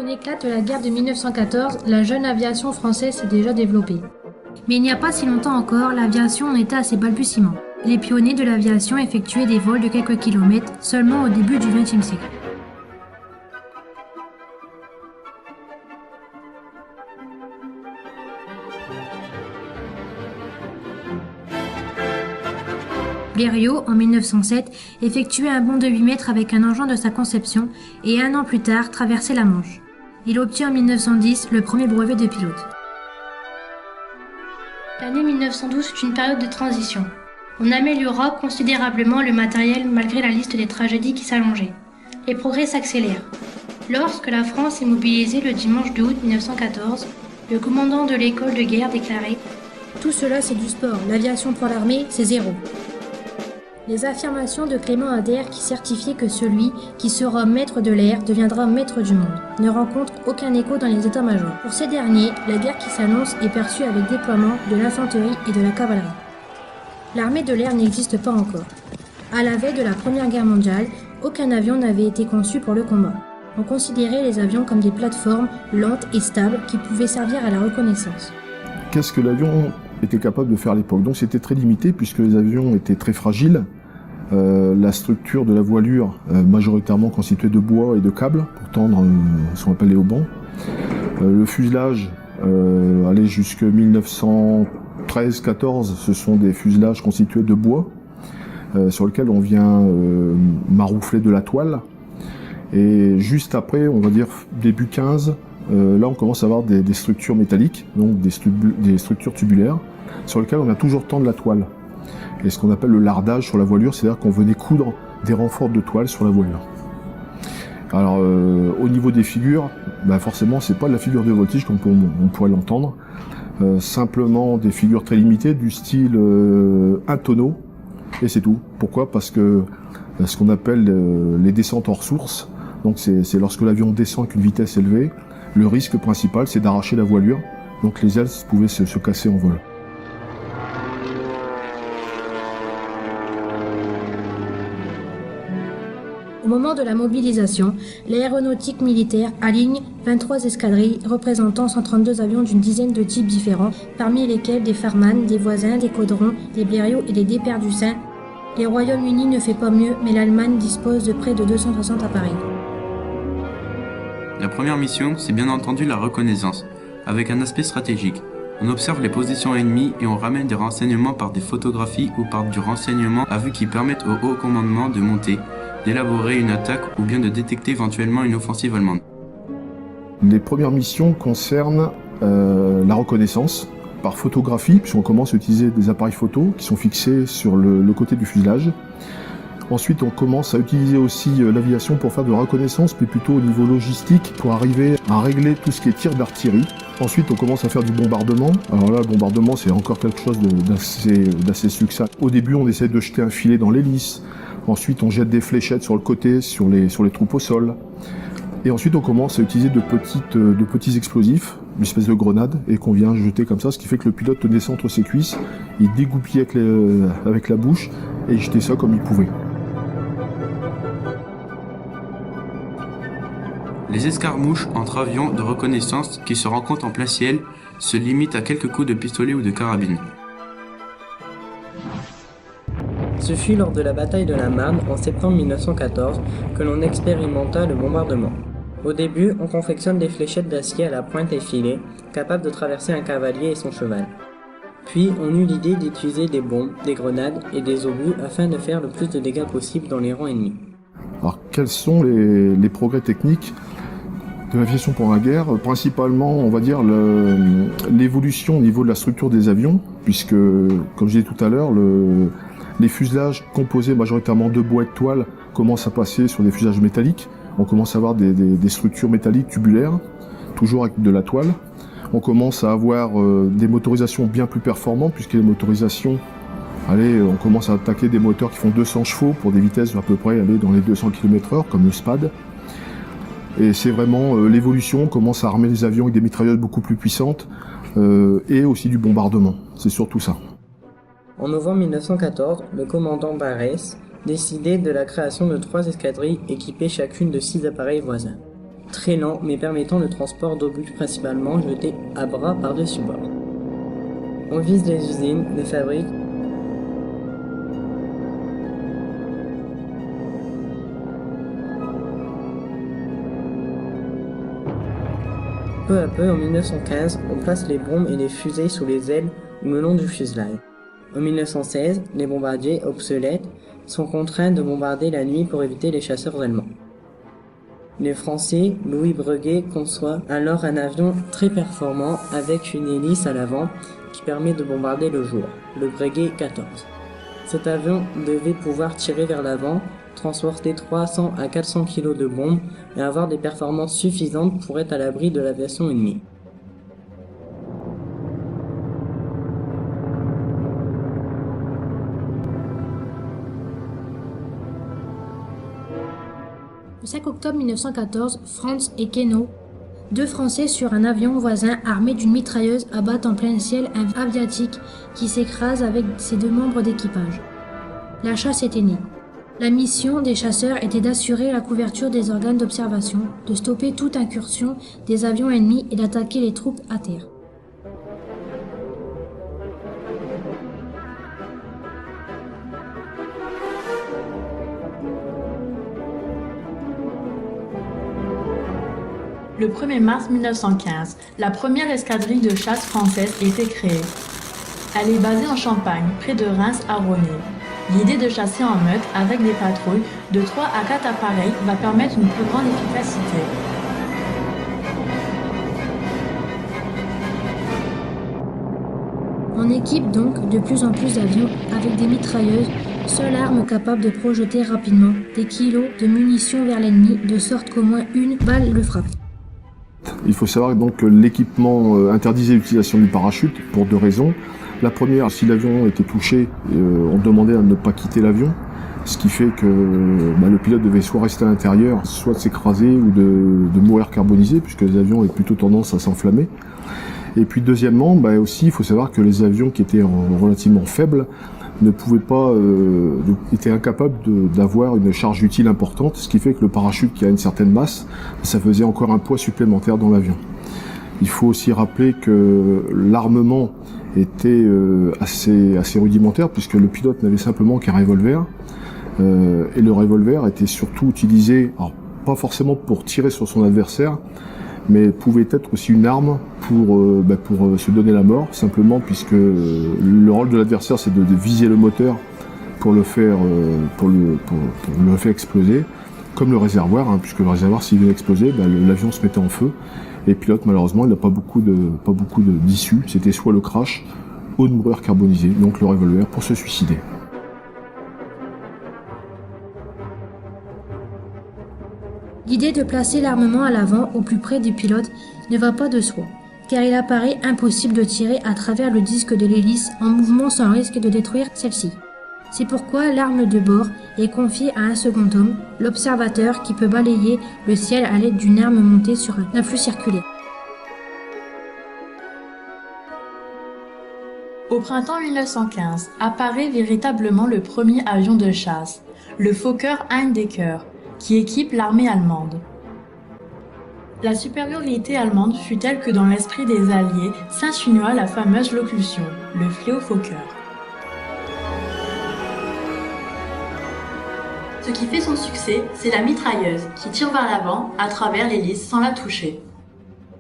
l'éclate de la guerre de 1914, la jeune aviation française s'est déjà développée. Mais il n'y a pas si longtemps encore, l'aviation en était à ses balbutiements. Les pionniers de l'aviation effectuaient des vols de quelques kilomètres seulement au début du XXe siècle. Blériot, en 1907, effectuait un bond de 8 mètres avec un engin de sa conception et un an plus tard traversait la Manche. Il obtient en 1910 le premier brevet de pilote. L'année 1912 est une période de transition. On améliora considérablement le matériel malgré la liste des tragédies qui s'allongeait. Les progrès s'accélèrent. Lorsque la France est mobilisée le dimanche 2 août 1914, le commandant de l'école de guerre déclarait « Tout cela c'est du sport, l'aviation pour l'armée c'est zéro ». Les affirmations de Clément Ader qui certifiaient que celui qui sera maître de l'air deviendra maître du monde ne rencontrent aucun écho dans les états-majors. Pour ces derniers, la guerre qui s'annonce est perçue avec déploiement de l'infanterie et de la cavalerie. L'armée de l'air n'existe pas encore. À la veille de la Première Guerre mondiale, aucun avion n'avait été conçu pour le combat. On considérait les avions comme des plateformes lentes et stables qui pouvaient servir à la reconnaissance. Qu'est-ce que l'avion était capable de faire à l'époque? Donc c'était très limité puisque les avions étaient très fragiles. La structure de la voilure, majoritairement constituée de bois et de câbles pour tendre ce qu'on appelle les haubans. Le fuselage allait jusque 1913-14, ce sont des fuselages constitués de bois sur lesquels on vient maroufler de la toile. Et juste après, on va dire début 15, là on commence à avoir des structures métalliques, donc des structures tubulaires, sur lesquelles on a toujours tendre la toile. Et ce qu'on appelle le lardage sur la voilure, c'est-à-dire qu'on venait coudre des renforts de toile sur la voilure. Alors au niveau des figures, forcément c'est pas de la figure de voltige comme on pourrait l'entendre, simplement des figures très limitées du style un tonneau, et c'est tout. Pourquoi? Parce que ce qu'on appelle les descentes hors source, donc c'est lorsque l'avion descend avec une vitesse élevée, le risque principal c'est d'arracher la voilure, donc les ailes pouvaient se casser en vol. Au moment de la mobilisation, l'aéronautique militaire aligne 23 escadrilles représentant 132 avions d'une dizaine de types différents, parmi lesquels des Farman, des Voisins, des Caudron, des Blériot et des Desperdussins. Les Royaumes-Unis ne fait pas mieux, mais l'Allemagne dispose de près de 260 appareils. La première mission, c'est bien entendu la reconnaissance, avec un aspect stratégique. On observe les positions ennemies et on ramène des renseignements par des photographies ou par du renseignement à vue qui permettent au haut commandement de monter, d'élaborer une attaque ou bien de détecter éventuellement une offensive allemande. Les premières missions concernent la reconnaissance par photographie, puisqu'on commence à utiliser des appareils photo qui sont fixés sur le côté du fuselage. Ensuite, on commence à utiliser aussi l'aviation pour faire de la reconnaissance, mais plutôt au niveau logistique, pour arriver à régler tout ce qui est tir d'artillerie. Ensuite, on commence à faire du bombardement. Alors là, le bombardement, c'est encore quelque chose d'assez succinct. Au début, on essaie de jeter un filet dans l'hélice. Ensuite, on jette des fléchettes sur le côté, sur les troupes au sol. Et ensuite, on commence à utiliser de petits explosifs, une espèce de grenade, et qu'on vient jeter comme ça, ce qui fait que le pilote tenait ça entre ses cuisses, il dégoupillait avec la bouche, et il jetait ça comme il pouvait. Les escarmouches entre avions de reconnaissance qui se rencontrent en plein ciel se limitent à quelques coups de pistolet ou de carabine. Ce fut lors de la bataille de la Marne en septembre 1914 que l'on expérimenta le bombardement. Au début, on confectionne des fléchettes d'acier à la pointe effilée, capables de traverser un cavalier et son cheval. Puis, on eut l'idée d'utiliser des bombes, des grenades et des obus afin de faire le plus de dégâts possible dans les rangs ennemis. Alors, quels sont les progrès techniques de l'aviation pendant la guerre? Principalement, on va dire l'évolution au niveau de la structure des avions, puisque, comme je disais tout à l'heure, les fuselages composés majoritairement de bois et de toile commencent à passer sur des fuselages métalliques. On commence à avoir des structures métalliques tubulaires, toujours avec de la toile. On commence à avoir des motorisations bien plus performantes, puisque les motorisations, on commence à attaquer des moteurs qui font 200 chevaux pour des vitesses à peu près dans les 200 km/h, comme le SPAD. Et c'est vraiment l'évolution, on commence à armer les avions avec des mitrailleuses beaucoup plus puissantes, et aussi du bombardement. C'est surtout ça. En novembre 1914, le commandant Barès décidait de la création de 3 escadrilles équipées chacune de 6 appareils voisins. très lent mais permettant le transport d'obus principalement jetés à bras par-dessus bord. On vise des usines, des fabriques, peu à peu, en 1915, on place les bombes et les fusées sous les ailes ou le long du fuselage. En 1916, les bombardiers, obsolètes, sont contraints de bombarder la nuit pour éviter les chasseurs allemands. Les Français, Louis Breguet, conçoit alors un avion très performant avec une hélice à l'avant qui permet de bombarder le jour, le Breguet 14. Cet avion devait pouvoir tirer vers l'avant, transporter 300 à 400 kg de bombes et avoir des performances suffisantes pour être à l'abri de l'aviation ennemie. Le 5 octobre 1914, Franz et Queneau, deux Français sur un avion voisin armé d'une mitrailleuse abattent en plein ciel un aviatique qui s'écrase avec ses deux membres d'équipage. La chasse était née. La mission des chasseurs était d'assurer la couverture des organes d'observation, de stopper toute incursion des avions ennemis et d'attaquer les troupes à terre. Le 1er mars 1915, la première escadrille de chasse française était créée. Elle est basée en Champagne, près de Reims à Rosny. L'idée de chasser en meute avec des patrouilles de 3 à 4 appareils va permettre une plus grande efficacité. On équipe donc de plus en plus d'avions avec des mitrailleuses, seule arme capable de projeter rapidement des kilos de munitions vers l'ennemi, de sorte qu'au moins une balle le frappe. Il faut savoir donc que l'équipement interdisait l'utilisation du parachute pour deux raisons. La première, si l'avion était touché, on demandait à ne pas quitter l'avion, ce qui fait que le pilote devait soit rester à l'intérieur, soit de s'écraser ou de mourir carbonisé, puisque les avions avaient plutôt tendance à s'enflammer. Et puis deuxièmement, aussi, il faut savoir que les avions qui étaient relativement faibles ne pouvaient pas, étaient incapables d'avoir une charge utile importante, ce qui fait que le parachute qui a une certaine masse, ça faisait encore un poids supplémentaire dans l'avion. Il faut aussi rappeler que l'armement était assez rudimentaire, puisque le pilote n'avait simplement qu'un revolver, et le revolver était surtout utilisé, alors pas forcément pour tirer sur son adversaire, mais pouvait être aussi une arme pour se donner la mort, simplement puisque le rôle de l'adversaire c'est de viser le moteur pour le faire exploser, comme le réservoir, puisque le réservoir s'il venait exploser, l'avion se mettait en feu. Et le pilote malheureusement il n'a pas beaucoup d'issue, c'était soit le crash ou de mourir carbonisé, donc le revolver pour se suicider. L'idée de placer l'armement à l'avant, au plus près du pilote, ne va pas de soi, car il apparaît impossible de tirer à travers le disque de l'hélice en mouvement sans risque de détruire celle-ci. C'est pourquoi l'arme de bord est confiée à un second homme, l'observateur, qui peut balayer le ciel à l'aide d'une arme montée sur un afflux circulaire. Au printemps 1915, apparaît véritablement le premier avion de chasse, le Fokker Heimdecker, qui équipe l'armée allemande. La supériorité allemande fut telle que dans l'esprit des Alliés s'insinua la fameuse locution « le fléau Fokker ». Ce qui fait son succès, c'est la mitrailleuse qui tire vers l'avant à travers l'hélice sans la toucher.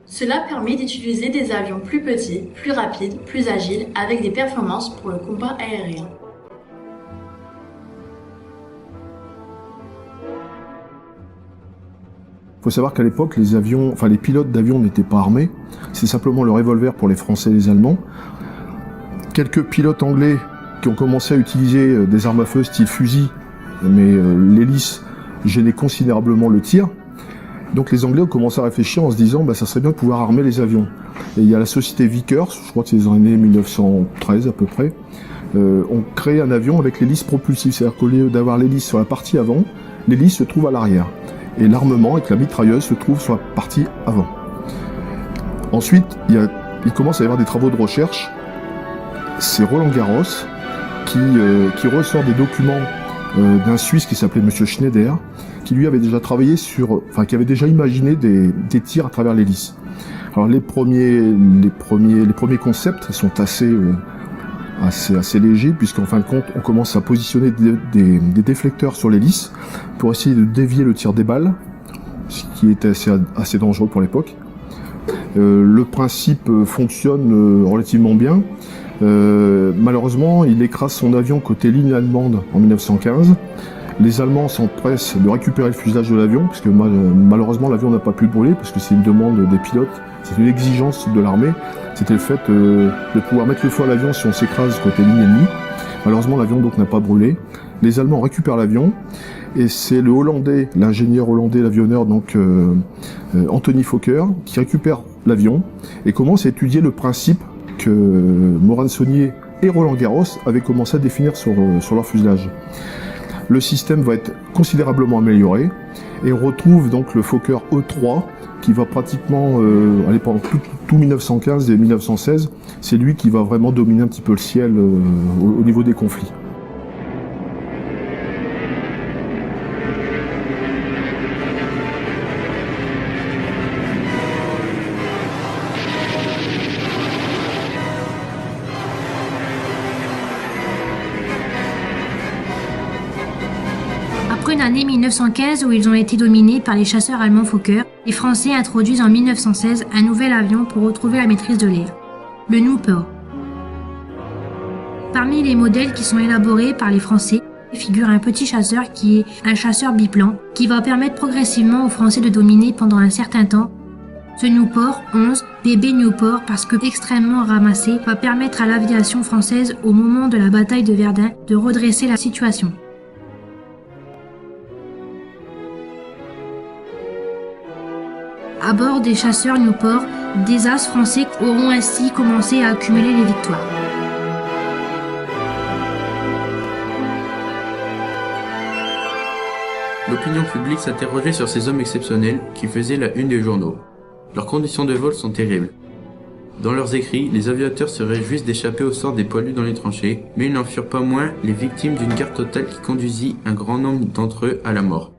Cela permet d'utiliser des avions plus petits, plus rapides, plus agiles, avec des performances pour le combat aérien. Il faut savoir qu'à l'époque, les pilotes d'avions n'étaient pas armés. C'est simplement le revolver pour les Français et les Allemands. Quelques pilotes anglais qui ont commencé à utiliser des armes à feu style fusil, mais l'hélice gênait considérablement le tir. Donc les Anglais ont commencé à réfléchir en se disant ça serait bien de pouvoir armer les avions. Et il y a la société Vickers, je crois que c'est les années 1913 à peu près, ont créé un avion avec l'hélice propulsive. C'est-à-dire qu'au lieu d'avoir l'hélice sur la partie avant, l'hélice se trouve à l'arrière. Et l'armement avec la mitrailleuse se trouve sur la partie avant. Ensuite, il commence à y avoir des travaux de recherche. C'est Roland Garros qui ressort des documents d'un Suisse qui s'appelait Monsieur Schneider, qui lui avait déjà travaillé qui avait déjà imaginé des tirs à travers l'hélice. Alors les premiers concepts sont assez légers, puisqu'en fin de compte, on commence à positionner des déflecteurs sur l'hélice pour essayer de dévier le tir des balles, ce qui était assez dangereux pour l'époque. Le principe fonctionne relativement bien. Malheureusement, il écrase son avion côté ligne allemande en 1915. Les Allemands s'empressent de récupérer le fuselage de l'avion, parce que malheureusement l'avion n'a pas pu brûler, parce que c'est une demande des pilotes, c'est une exigence de l'armée. C'était le fait de pouvoir mettre le feu à l'avion si on s'écrase côté ligne ennemie. Malheureusement l'avion donc n'a pas brûlé. Les Allemands récupèrent l'avion, et c'est le Hollandais, l'ingénieur hollandais, l'avionneur donc Anthony Fokker, qui récupère l'avion et commence à étudier le principe que Morane Saunier et Roland Garros avaient commencé à définir sur leur fuselage. Le système va être considérablement amélioré et on retrouve donc le Fokker E3 qui va pratiquement aller pendant tout 1915 et 1916. C'est lui qui va vraiment dominer un petit peu le ciel au niveau des conflits. Après une année 1915 où ils ont été dominés par les chasseurs allemands Fokker, les Français introduisent en 1916 un nouvel avion pour retrouver la maîtrise de l'air, le Nieuport. Parmi les modèles qui sont élaborés par les Français, figure un petit chasseur qui est un chasseur biplan qui va permettre progressivement aux Français de dominer pendant un certain temps. Ce Nieuport 11, bébé Nieuport parce que extrêmement ramassé, va permettre à l'aviation française au moment de la bataille de Verdun de redresser la situation. À bord des chasseurs Nieuport, des as français auront ainsi commencé à accumuler les victoires. L'opinion publique s'interrogeait sur ces hommes exceptionnels qui faisaient la une des journaux. Leurs conditions de vol sont terribles. Dans leurs écrits, les aviateurs se réjouissent d'échapper au sort des poilus dans les tranchées, mais ils n'en furent pas moins les victimes d'une guerre totale qui conduisit un grand nombre d'entre eux à la mort.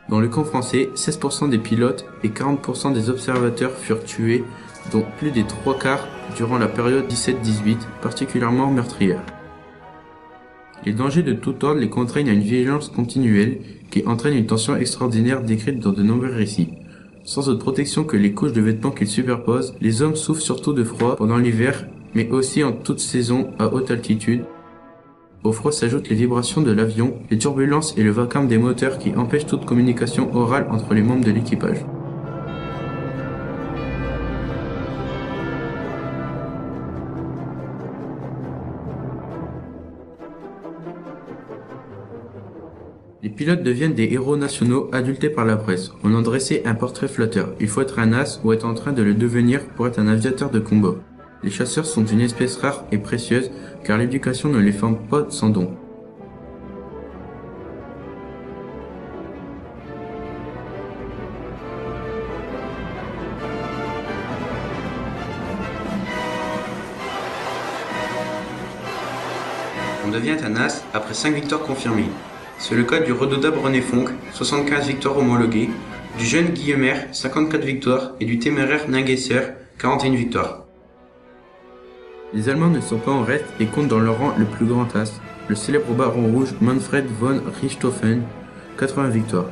Dans le camp français, 16% des pilotes et 40% des observateurs furent tués, dont plus des 3/4 durant la période 17-18, particulièrement meurtrière. Les dangers de tout ordre les contraignent à une vigilance continuelle qui entraîne une tension extraordinaire décrite dans de nombreux récits. Sans autre protection que les couches de vêtements qu'ils superposent, les hommes souffrent surtout de froid pendant l'hiver, mais aussi en toute saison à haute altitude. Au froid s'ajoutent les vibrations de l'avion, les turbulences et le vacarme des moteurs qui empêchent toute communication orale entre les membres de l'équipage. Les pilotes deviennent des héros nationaux adultés par la presse. On en dressait un portrait flatteur. Il faut être un as ou être en train de le devenir pour être un aviateur de combat. Les chasseurs sont une espèce rare et précieuse car l'éducation ne les forme pas sans don. On devient un as après 5 victoires confirmées. C'est le cas du redoutable René Fonck, 75 victoires homologuées, du jeune Guillemer, 54 victoires, et du téméraire Ningesser, 41 victoires. Les Allemands ne sont pas en reste et comptent dans leur rang le plus grand as, le célèbre baron rouge Manfred von Richthofen, 80 victoires.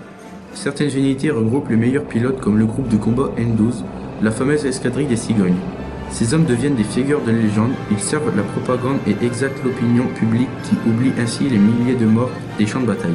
Certaines unités regroupent les meilleurs pilotes comme le groupe de combat N12, la fameuse escadrille des cigognes. Ces hommes deviennent des figures de légende, ils servent la propagande et exaltent l'opinion publique qui oublie ainsi les milliers de morts des champs de bataille.